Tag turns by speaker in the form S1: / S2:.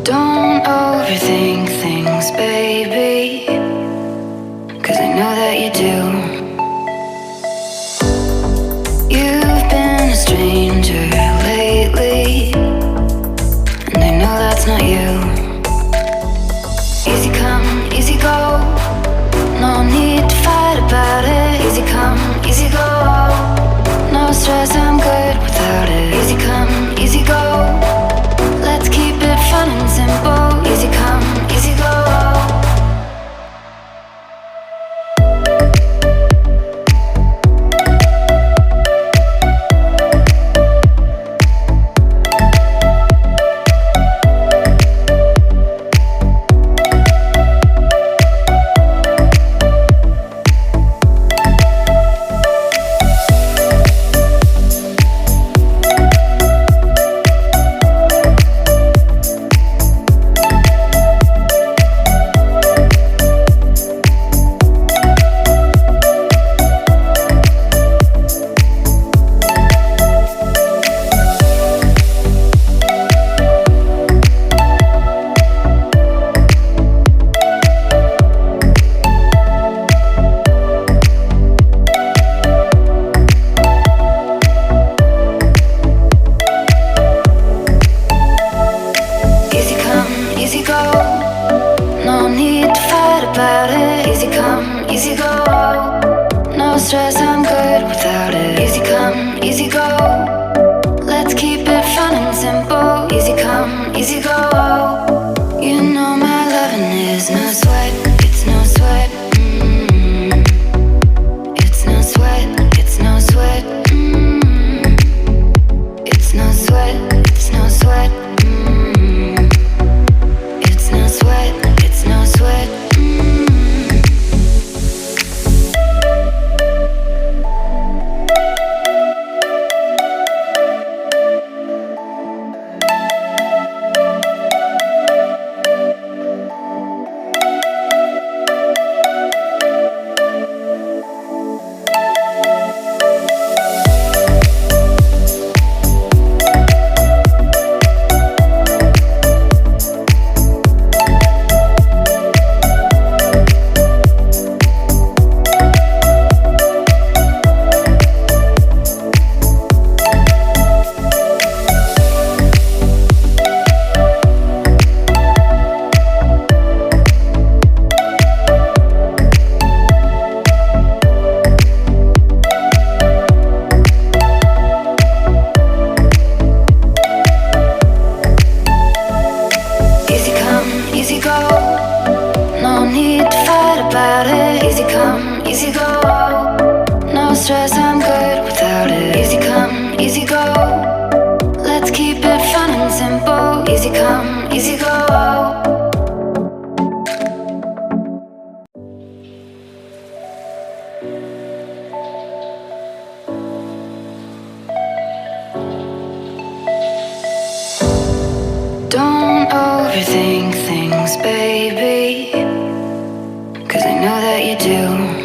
S1: Don't overthink things, baby, 'cause I know that you do. You've been a stranger lately, and I know that's not you. Easy come, easy go, no need to fight about it. Easy come, easy go, no stress, I'm good without it. Easy come, easy go, let's keep it fun and simple. Easy come, easy go. Don't overthink things, baby, 'cause I know that you do.